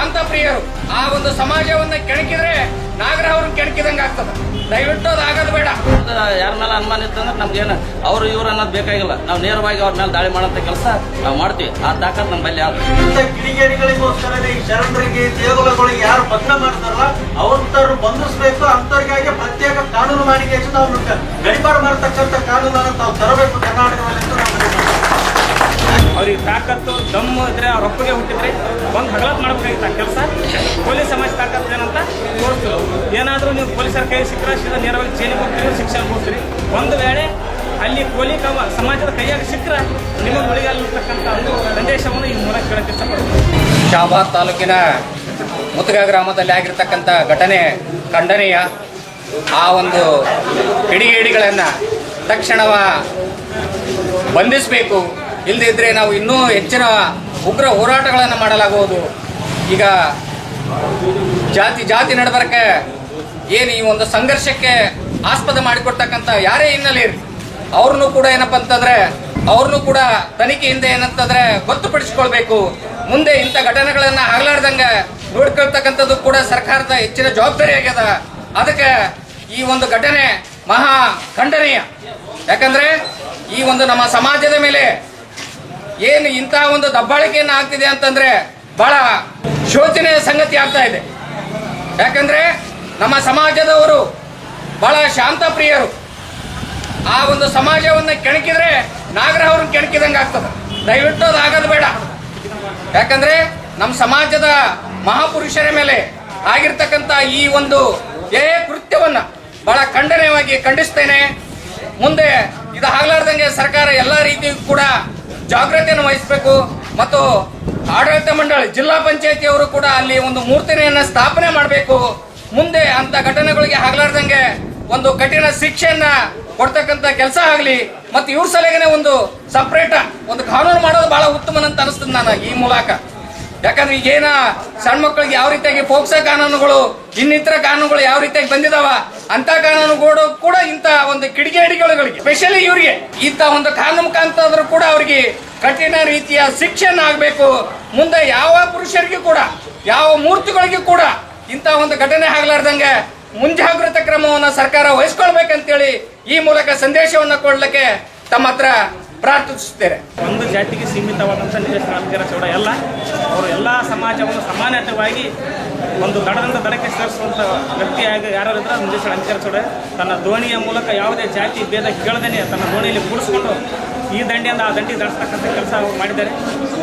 ಶಾಂತ ಪ್ರಿಯರು. ಆ ಒಂದು ಸಮಾಜವನ್ನ ಕೆಣಕಿದ್ರೆ ನಾಗರಹವ್ರನ್ನ ಕೆಣಕಿದಂಗೆ ಆಗ್ತದೆ. ದಯವಿಟ್ಟು ಅದು ಆಗೋದು ಬೇಡ. ಯಾರ ಮೇಲೆ ಅನುಮಾನ ಇತ್ತಂದ್ರೆ ನಮ್ಗೇನು ಅವ್ರು ಇವ್ರು ಅನ್ನೋದು ಬೇಕಾಗಿಲ್ಲ. ನಾವು ನೇರವಾಗಿ ಅವ್ರ ಮೇಲೆ ದಾಳಿ ಮಾಡೋಂಥ ಕೆಲಸ ನಾವು ಮಾಡ್ತೀವಿ. ಆ ತಾಕತ್ ನಮ್ಮ ಬಲ್ಲಿ ಆದ ಕಿಡಿಗೇಡಿಗಳಿಗೋಸ್ಕರ ಈ ಶರಣರಿಗೆ ದೇಗುಲಗಳಿಗೆ ಯಾರು ಭಂಗ ಮಾಡ್ತಾರಲ್ಲ ಅವ್ರಂತವ್ರು ಬಂಧಿಸಬೇಕು. ಅಂತವ್ರಿಗಾಗಿ ಪ್ರತ್ಯೇಕ ಕಾನೂನು ಮಾಡಿಕೆ ನಾವು ಗಡಿಪಾರು ಮಾಡತಕ್ಕಂಥ ಕಾನೂನನ್ನು ತಾವು ತರಬೇಕು ಕರ್ನಾಟಕದಲ್ಲಿ. ಅವ್ರಿಗೆ ತಾಕತ್ತು ದಮ್ಮು ಇದ್ರೆ ಅವ್ರ ಒಪ್ಪಿಗೆ ಹುಟ್ಟಿದ್ರೆ ಒಂದು ಹಗಲತ್ ಮಾಡಬೇಕಾಗಿತ್ತು ಆ ಕೆಲಸ. ಪೊಲೀಸ್ ಸಮಾಜ ತಾಕತ್ತು ಏನಂತ ತೋರಿಸ್ತೀವಿ. ಏನಾದರೂ ನೀವು ಪೊಲೀಸರ ಕೈ ಸಿಕ್ಕರೆ ಸೀದಾ ನೇರವಾಗಿ ಜೈಲಿಗೆ ಹೋಗ್ತೀರಿ, ಶಿಕ್ಷಣ ಹೋಗ್ತೀರಿ. ಒಂದು ವೇಳೆ ಅಲ್ಲಿ ಕೋಲಿ ಸಮಾಜದ ಕೈಯಾಗಿ ಸಿಕ್ಕರೆ ನಿಮಗೆ ಉಳಿಯಲ್ಲಿರ್ತಕ್ಕಂಥ ಒಂದು ಸಂದೇಶವನ್ನು ಈ ಮೂಲಕ ಕೇಳಕ್ಕೆ ಇಷ್ಟಪಡ್ತೀವಿ. ಶಹಾಬಾದ್ ತಾಲೂಕಿನ ಮುತಗ ಗ್ರಾಮದಲ್ಲಿ ಆಗಿರ್ತಕ್ಕಂಥ ಘಟನೆ ಖಂಡನೀಯ. ಆ ಒಂದು ಕಿಡಿಗೇಡಿಗಳನ್ನು ತಕ್ಷಣವ ಬಂಧಿಸಬೇಕು. ಇಲ್ಲದಿದ್ದರೆ ನಾವು ಇನ್ನೂ ಹೆಚ್ಚಿನ ಉಗ್ರ ಹೋರಾಟಗಳನ್ನು ಮಾಡಲಾಗುವುದು. ಈಗ ಜಾತಿ ನಡಬರಕ್ಕೆ ಏನು ಈ ಒಂದು ಸಂಘರ್ಷಕ್ಕೆ ಆಸ್ಪದ ಮಾಡಿಕೊಡ್ತಕ್ಕಂಥ ಯಾರೇ ಹಿನ್ನೆಲೆ ಇರಲಿ ಅವ್ರನ್ನೂ ಕೂಡ ಏನಪ್ಪ ಅಂತಂದರೆ ಅವ್ರನ್ನೂ ಕೂಡ ತನಿಖೆಯಿಂದ ಏನಂತಂದರೆ ಗೊತ್ತುಪಡಿಸ್ಕೊಳ್ಬೇಕು. ಮುಂದೆ ಇಂಥ ಘಟನೆಗಳನ್ನು ಆಗಲಾರ್ದಂಗೆ ನೋಡ್ಕೊಳ್ತಕ್ಕಂಥದ್ದು ಕೂಡ ಸರ್ಕಾರದ ಹೆಚ್ಚಿನ ಜವಾಬ್ದಾರಿ ಆಗ್ಯದ. ಅದಕ್ಕೆ ಈ ಒಂದು ಘಟನೆ ಮಹಾ ಖಂಡನೀಯ. ಯಾಕಂದರೆ ಈ ಒಂದು ನಮ್ಮ ಸಮಾಜದ ಮೇಲೆ ಏನು ಇಂಥ ಒಂದು ದಬ್ಬಾಳಿಕೆಯನ್ನು ಆಗ್ತಿದೆ ಅಂತಂದ್ರೆ ಬಹಳ ಶೋಚನೀಯ ಸಂಗತಿ ಆಗ್ತಾ ಇದೆ. ಯಾಕಂದ್ರೆ ನಮ್ಮ ಸಮಾಜದವರು ಬಹಳ ಶಾಂತ ಪ್ರಿಯರು. ಆ ಒಂದು ಸಮಾಜವನ್ನು ಕೆಣಕಿದ್ರೆ ನಾಗರಹವ್ರನ್ನ ಕೆಣಕಿದಂಗೆ ಆಗ್ತದೆ. ದಯವಿಟ್ಟು ಅದು ಆಗೋದು ಬೇಡ. ಯಾಕಂದ್ರೆ ನಮ್ಮ ಸಮಾಜದ ಮಹಾಪುರುಷರ ಮೇಲೆ ಆಗಿರ್ತಕ್ಕಂಥ ಈ ಒಂದು ಕೃತ್ಯವನ್ನ ಬಹಳ ಖಂಡನೀಯವಾಗಿ ಖಂಡಿಸ್ತೇನೆ. ಮುಂದೆ ಇದು ಆಗ್ಲಾರ್ದಂಗೆ ಸರ್ಕಾರ ಎಲ್ಲ ರೀತಿಯೂ ಕೂಡ ಜಾಗೃತಿಯನ್ನು ವಹಿಸಬೇಕು. ಮತ್ತು ಆಡಳಿತ ಮಂಡಳಿ ಜಿಲ್ಲಾ ಪಂಚಾಯತಿಯವರು ಕೂಡ ಅಲ್ಲಿ ಒಂದು ಮೂರ್ತಿಯನ್ನು ಸ್ಥಾಪನೆ ಮಾಡಬೇಕು. ಮುಂದೆ ಅಂತ ಘಟನೆಗಳಿಗೆ ಆಗ್ಲಾರ್ದಂಗೆ ಒಂದು ಕಠಿಣ ಶಿಕ್ಷೆಯನ್ನ ಕೊಡ್ತಕ್ಕಂಥ ಕೆಲಸ ಆಗಲಿ. ಮತ್ತು ಇವ್ರ ಸಲಹೆಗೆ ಒಂದು ಸಪ್ರೇಟ್ ಒಂದು ಕಾನೂನು ಮಾಡೋದು ಬಹಳ ಉತ್ತಮ ಅಂತ ಅನಿಸ್ತದೆ ನಾನು ಈ ಮೂಲಕ. ಯಾಕಂದ್ರೆ ಈಗೇನ ಸಣ್ಣ ಮಕ್ಕಳಿಗೆ ಯಾವ ರೀತಿಯಾಗಿ ಪೋಕ್ಸೋ ಕಾನೂನುಗಳು ಇನ್ನಿತರ ಕಾನೂನುಗಳು ಯಾವ ರೀತಿಯಾಗಿ ಬಂದಿದಾವ ಅಂತ ಕಾನೂನುಗಳು ಕೂಡ ಇಂಥ ಒಂದು ಕಿಡಿಗೇಡಿಗಳಿಗೆ ಸ್ಪೆಷಲಿ ಇವರಿಗೆ ಇಂಥ ಒಂದು ಕಾನೂನು ಮುಖಾಂತರ ಕೂಡ ಅವರಿಗೆ ಕಠಿಣ ರೀತಿಯ ಶಿಕ್ಷೆಯನ್ನು ಆಗಬೇಕು. ಮುಂದೆ ಯಾವ ಪುರುಷರಿಗೂ ಕೂಡ ಯಾವ ಮೂರ್ತಿಗಳಿಗೂ ಕೂಡ ಇಂಥ ಒಂದು ಘಟನೆ ಆಗ್ಲಾರ್ದಂಗೆ ಮುಂಜಾಗ್ರತಾ ಕ್ರಮವನ್ನು ಸರ್ಕಾರ ವಹಿಸ್ಕೊಳ್ಬೇಕಂತೇಳಿ ಈ ಮೂಲಕ ಸಂದೇಶವನ್ನು ಕೊಡ್ಲಿಕ್ಕೆ ತಮ್ಮ ಹತ್ರ ಪ್ರಾರ್ಥಿಸುತ್ತೇನೆ. ಒಂದು ಜಾತಿಗೆ ಸೀಮಿತವಾದಂಥ ನಿರ್ದೇಶನ ಅಧಿಕಾರ ಚೌಡ ಎಲ್ಲ ಅವರು ಎಲ್ಲ ಸಮಾಜವನ್ನು ಸಮಾನತೆವಾಗಿ ಒಂದು ದಡದಿಂದ ದಡಕ್ಕೆ ಸೇರಿಸುವಂಥ ವ್ಯಕ್ತಿಯಾಗಿ ಯಾರಿದ್ರೆ ನಿರ್ದೇಶನ ಅಧಿಕಾರ ಚೌಡ ತನ್ನ ದೋಣಿಯ ಮೂಲಕ ಯಾವುದೇ ಜಾತಿ ಭೇದ ಕೇಳದೇನೆ ತನ್ನ ದೋಣಿಯಲ್ಲಿ ಕೂಡಿಸ್ಕೊಂಡು ಈ ದಂಡೆಯಿಂದ ಆ ದಂಡಿಗೆ ದಾಟಿಸ್ತಕ್ಕಂಥ ಕೆಲಸ ಅವರು ಮಾಡಿದ್ದಾರೆ.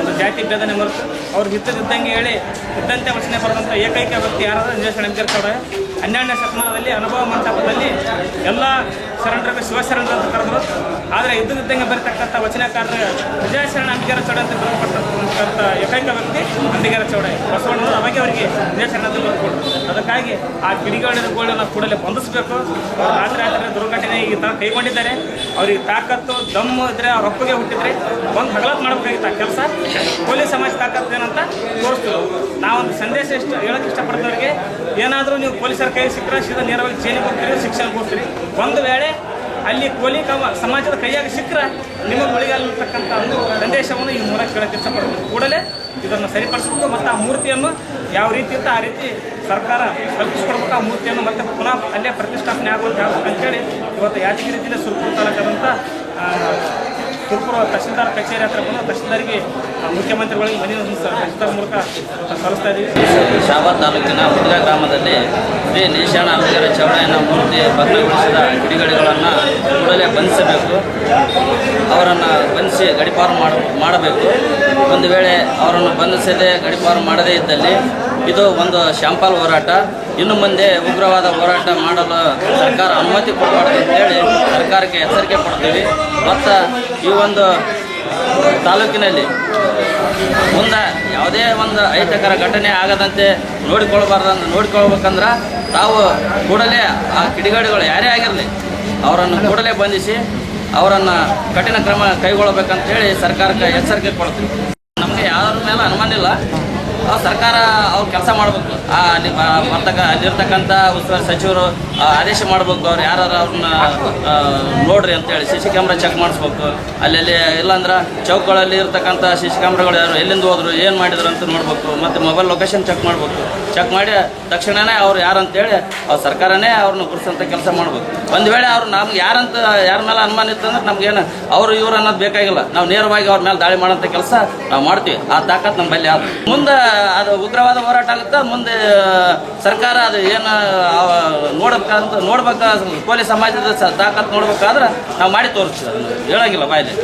ಒಂದು ಜಾತಿ ಭೇದನೆ ಮರೆತು ಅವ್ರು ಇದ್ದಂಗೆ ಹೇಳಿ ಇದ್ದಂತೆ ವಚನೆ ಬರೆದಂಥ ಏಕೈಕ ವ್ಯಕ್ತಿ ಯಾರಾದರೂ ನಿರ್ದೇಶನ ಅಧಿಕಾರ ಚೌಡ. 12ನೇ ಶತಮಾನದಲ್ಲಿ ಅನುಭವ ಮಂಟಪದಲ್ಲಿ ಎಲ್ಲ ಶರಣರಿಗೆ ಶಿವಶರಣರು ಅಂತ ಕರೆದ್ರು. ಆದರೆ ಇದ್ದಂಗೆ ಬರೀತಕ್ಕಂಥ ವಚನಕಾರರ ವಿಜಯಶರಣ ಅಂಬಿಗರ ಚೌಡ ಅಂತ ಬರೆದುಕೊಟ್ಟಂಥ ಏಕೈಕ ವ್ಯಕ್ತಿ ಅಂಬಿಗರ ಚೌಡ. ಬಸವಣ್ಣವರು ಅವಾಗೆ ಅವರಿಗೆ ವಿಜಯಶರಣದಲ್ಲಿ ಬರೆದುಕೊಟ್ರು. ಅದಕ್ಕಾಗಿ ಆ ಕಿಡಿಗೇಡಿಗಳನ್ನು ಕೂಡಲೇ ಬಂಧಿಸಬೇಕು. ರಾತ್ರಿ ದುರ್ಘಟನೆ ಈ ಥರ ಕೈಗೊಂಡಿದ್ದಾರೆ. ಅವ್ರಿಗೆ ತಾಕತ್ತು ದಮ್ಮು ಇದ್ರೆ ಅವ್ರ ಒಪ್ಪಿಗೆ ಹುಟ್ಟಿದ್ರೆ ಒಂದು ಹಗಲತ್ ಮಾಡಬೇಕಾಗಿತ್ತು ಆ ಕೆಲಸ. ಪೊಲೀಸ್ ಸಮಾಜ ತಾಕತ್ತು ಏನಂತ ತೋರಿಸ್ತೀವಿ. ನಾವೊಂದು ಸಂದೇಶ ಹೇಳೋಕ್ಕೆ ಇಷ್ಟಪಡ್ತವ್ರಿಗೆ ಏನಾದರೂ ನೀವು ಪೊಲೀಸರ ಕೈ ಸಿಕ್ಕರೆ ಸೀದಾ ನೇರವಾಗಿ ಜೈಲಿಗೆ ಹೋಗ್ತೀರಿ, ಶಿಕ್ಷಣ ಹೋಗ್ತೀರಿ. ಒಂದು ವೇಳೆ ಅಲ್ಲಿ ಕೋಲಿ ಸಮಾಜದ ಕೈಯಾಗಿ ಸಿಕ್ಕರೆ ನಿಮಗೆ ಉಳಿಯಲ್ಲಿರ್ತಕ್ಕಂಥ ಒಂದು ಸಂದೇಶವನ್ನು ಈ ಮೂಲಕ ಕೇಳಕ್ಕೆ ಇಷ್ಟಪಡ್ತೀವಿ. ಕೂಡಲೇ ಇದನ್ನು ಸರಿಪಡಿಸಬೇಕು. ಮತ್ತು ಆ ಮೂರ್ತಿಯನ್ನು ಯಾವ ರೀತಿ ಇತ್ತು ಆ ರೀತಿ ಸರ್ಕಾರ ಕಲ್ಪಿಸ್ಕೊಡ್ಬೇಕು. ಆ ಮೂರ್ತಿಯನ್ನು ಮತ್ತೆ ಪುನಃ ಅಲ್ಲೇ ಪ್ರತಿಷ್ಠಾಪನೆ ಆಗುವಂತೆ ಆಗ್ಬೇಕಂತೇಳಿ ಇವತ್ತು ಯಾದಗಿರಿ ಜಿಲ್ಲೆ ಸುರಪುರ ತಾಲೂಕಾದಂಥ ಸುರಪುರ ತಹಶೀಲ್ದಾರ್ ಕಚೇರಿ ಹತ್ರ ಬಂದು ತಹಶೀಲ್ದಾರಿಗೆ ಮುಖ್ಯಮಂತ್ರಿಗಳಿಗೆ ಮನವಿ ತಹಶೀಲ್ದಾರ್ ಮೂಲಕ ಸಲ್ಲಿಸ್ತಾ ಇದ್ದೀವಿ. ಶಹಾಬಾದ್ ತಾಲೂಕಿನ ಮುತಗ ಗ್ರಾಮದಲ್ಲಿ ಶ್ರೀ ನಿಶಾಣ ಅಂಬಿಗರ ಚೌಡಯ್ಯನ ಮೂರ್ತಿ ಭಗ್ನಗೊಳಿಸಿದ ಕಿಡಿಗೇಡಿಗಳನ್ನು ಕೂಡಲೇ ಬಂಧಿಸಬೇಕು. ಅವರನ್ನು ಬಂಧಿಸಿ ಗಡಿಪಾರು ಮಾಡಬೇಕು. ಒಂದು ವೇಳೆ ಅವರನ್ನು ಬಂಧಿಸದೆ ಗಡಿಪಾರು ಮಾಡದೇ ಇದ್ದಲ್ಲಿ ಇದು ಒಂದು ಶಾಂಪಲ್ ಹೋರಾಟ. ಇನ್ನು ಮುಂದೆ ಉಗ್ರವಾದ ಹೋರಾಟ ಮಾಡಲು ಸರ್ಕಾರ ಅನುಮತಿ ಕೊಡಬಾರ್ದು ಅಂತೇಳಿ ಸರ್ಕಾರಕ್ಕೆ ಎಚ್ಚರಿಕೆ ಕೊಡ್ತೀವಿ. ಮತ್ತು ಈ ಒಂದು ತಾಲೂಕಿನಲ್ಲಿ ಮುಂದೆ ಯಾವುದೇ ಒಂದು ಅಹಿತಕರ ಘಟನೆ ಆಗದಂತೆ ನೋಡಿಕೊಳ್ಬೇಕಂದ್ರೆ ತಾವು ಕೂಡಲೇ ಆ ಕಿಡಿಗೇಡಿಗಳು ಯಾರೇ ಆಗಿರಲಿ ಅವರನ್ನು ಕೂಡಲೇ ಬಂಧಿಸಿ ಅವರನ್ನು ಕಠಿಣ ಕ್ರಮ ಕೈಗೊಳ್ಳಬೇಕಂತೇಳಿ ಸರ್ಕಾರಕ್ಕೆ ಎಚ್ಚರಿಕೆ ಕೊಡ್ತೀವಿ. ನಮಗೆ ಯಾರ ಮೇಲೆ ಅನುಮಾನ ಇಲ್ಲ. ಸರ್ಕಾರ ಅವ್ರು ಕೆಲಸ ಮಾಡಬೇಕು. ಅಲ್ಲಿರ್ತಕ್ಕಂಥ ಉಸ್ತುವಾರಿ ಸಚಿವರು ಆದೇಶ ಮಾಡಬೇಕು. ಅವ್ರು ಯಾರು ಅವ್ರನ್ನ ನೋಡ್ರಿ ಅಂತೇಳಿ CC ಕ್ಯಾಮ್ರಾ ಚೆಕ್ ಮಾಡಿಸ್ಬೇಕು. ಅಲ್ಲೆಲ್ಲಿ ಇಲ್ಲಾಂದ್ರೆ ಚೌಕಗಳಲ್ಲಿ ಇರ್ತಕ್ಕಂಥ CC ಕ್ಯಾಮ್ರಾಗಳು ಯಾರು ಎಲ್ಲಿಂದ ಹೋದ್ರು ಏನು ಮಾಡಿದ್ರು ಅಂತ ನೋಡ್ಬೇಕು. ಮತ್ತು ಮೊಬೈಲ್ ಲೊಕೇಶನ್ ಚೆಕ್ ಮಾಡಬೇಕು. ಚೆಕ್ ಮಾಡಿ ತಕ್ಷಣವೇ ಅವ್ರು ಯಾರು ಅಂತೇಳಿ ಅವ್ರ ಸರ್ಕಾರನೇ ಅವ್ರನ್ನ ಗುರುತಿಸೋಂಥ ಕೆಲಸ ಮಾಡ್ಬೇಕು. ಒಂದು ವೇಳೆ ಅವ್ರು ನಮ್ಗೆ ಯಾರ ಮೇಲೆ ಅನುಮಾನ ಇತ್ತಂದ್ರೆ ನಮ್ಗೇನು ಅವರು ಇವ್ರು ಅನ್ನೋದು ಬೇಕಾಗಿಲ್ಲ. ನಾವು ನೇರವಾಗಿ ಅವ್ರ ಮೇಲೆ ದಾಳಿ ಮಾಡೋಂಥ ಕೆಲಸ ನಾವು ಮಾಡ್ತೀವಿ. ಆ ತಾಕತ್ ನಮ್ಮ ಬಲ್ಲಿ ಆದ ಮುಂದೆ ಅದು ಉಗ್ರವಾದ ಹೋರಾಟ ಆಗುತ್ತೆ. ಮುಂದೆ ಸರ್ಕಾರ ಅದು ಏನು ನೋಡ್ಬೇಕಾದ್ರೆ ಕೋಲಿ ಸಮಾಜದ ತಾಕತ್ ನೋಡ್ಬೇಕಾದ್ರೆ ನಾವು ಮಾಡಿ ತೋರಿಸ್ತೀವಿ. ಅದನ್ನು ಹೇಳೋಂಗಿಲ್ಲ ಬಾಯಲ್ಲಿ.